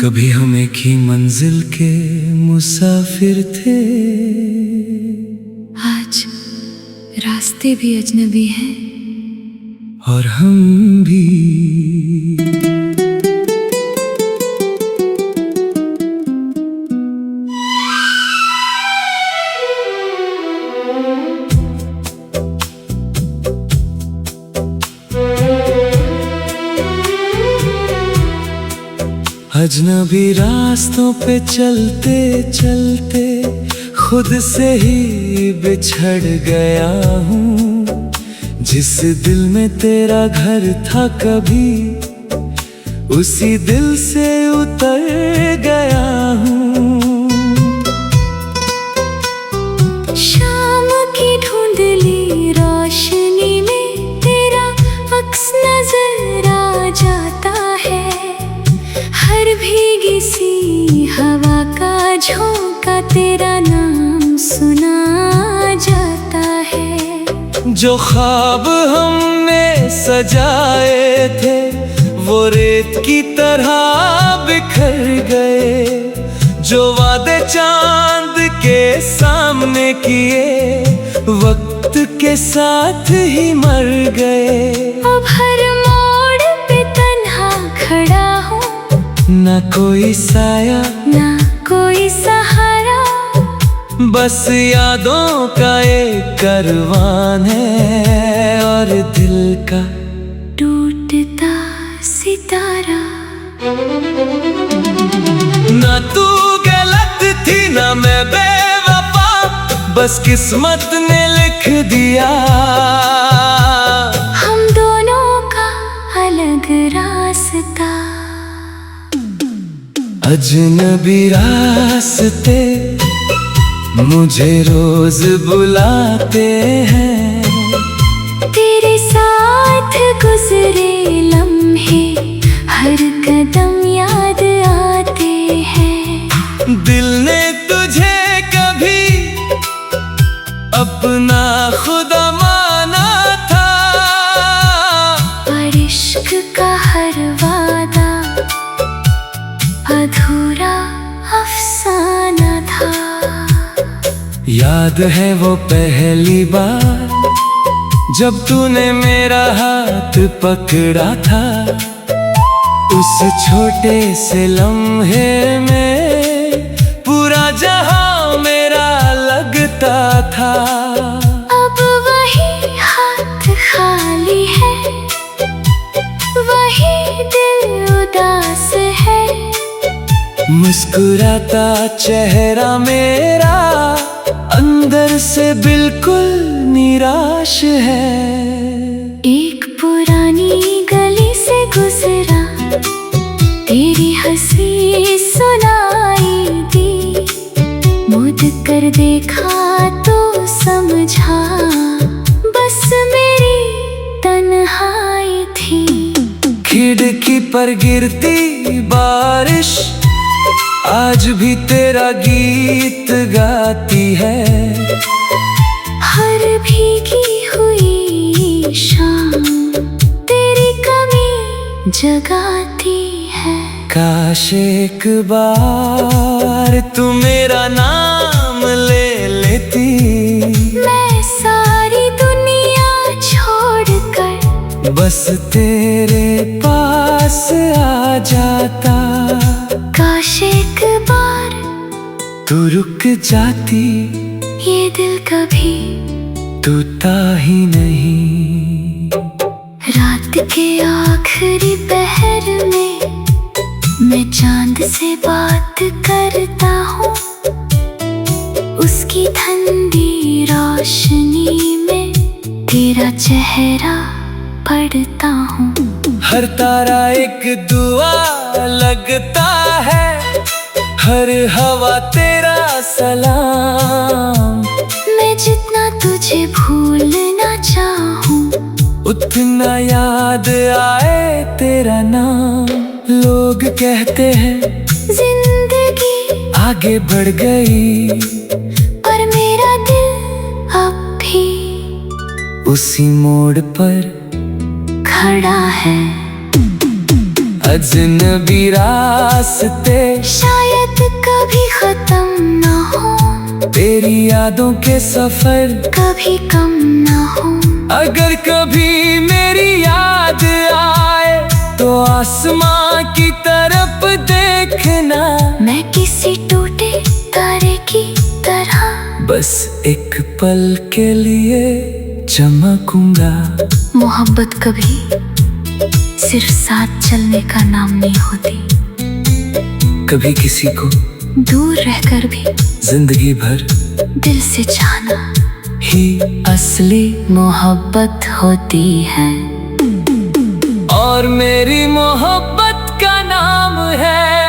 कभी हम एक ही मंजिल के मुसाफिर थे। आज रास्ते भी अजनबी हैं और हम भी। अजनबी रास्तों पे चलते चलते खुद से ही बिछड़ गया हूँ। जिस दिल में तेरा घर था कभी उसी दिल से उतर गया हूँ। शाम की धुंधली रोशनी में तेरा अक्स नजर आ जाता है। हर भीगी सी हवा का झोंका तेरा नाम सुना जाता है। जो ख्वाब हमने सजाए थे वो रेत की तरह बिखर गए। जो वादे चांद के सामने किए वक्त के साथ ही मर गए। अब हर मोड़ पे तन्हा खड़ा हूँ, ना कोई साया ना कोई सहारा। बस यादों का एक कारवान है और दिल का टूटता सितारा। ना तू गलत थी ना मैं बेवफा, बस किस्मत ने लिख दिया हम दोनों का अलग रास्ता। अजनबी रास्ते मुझे रोज बुलाते हैं। तेरे साथ गुजरे लम्हे हर कदम याद आते हैं। दिल ने तुझे कभी अपना खुदा माना था, पर इश्क का हर वादा अधूरा अफसाना था। याद है वो पहली बार जब तूने मेरा हाथ पकड़ा था। उस छोटे से लम्हे में पूरा जहां मेरा लगता था। अब वही हाथ खाली है, वही दिल उदास है। मुस्कुराता चेहरा मेरा अंदर से बिल्कुल निराश है। एक पुरानी गली से गुजरा, तेरी हंसी सुनाई दी। मुड़ कर देखा तो समझा बस मेरी तन्हाई थी। खिड़की पर गिरती बारिश आज भी तेरा गीत गाती है। हर भीगी हुई शाम तेरी कमी जगाती है। काश एक बार तू मेरा नाम ले लेती। मैं सारी दुनिया छोड़कर बस तेरे पास आ जाता। काश एक बार तू रुक जाती, ये दिल कभी टूटा ही नहीं। रात के आखिरी पहर में मैं चांद से बात करता हूँ। उसकी ठंडी रोशनी में तेरा चेहरा पढ़ता हूँ। हर तारा एक दुआ लगता है, हर हवा तेरा सलाम। मैं जितना तुझे भूलना चाहूँ उतना याद आए तेरा नाम। लोग कहते हैं जिंदगी आगे बढ़ गई, उसी मोड़ पर खड़ा है। अजनबी रास्ते शायद कभी खत्म न हो, तेरी यादों के सफर कभी कम न हो। अगर कभी मेरी याद आए तो आसमां की तरफ देखना, मैं किसी टूटे तारे की तरह बस एक पल के लिए चमकूंगा। मोहब्बत कभी सिर्फ साथ चलने का नाम नहीं होती, कभी किसी को दूर रहकर भी जिंदगी भर दिल से चाहना ही असली मोहब्बत होती है। और मेरी मोहब्बत का नाम है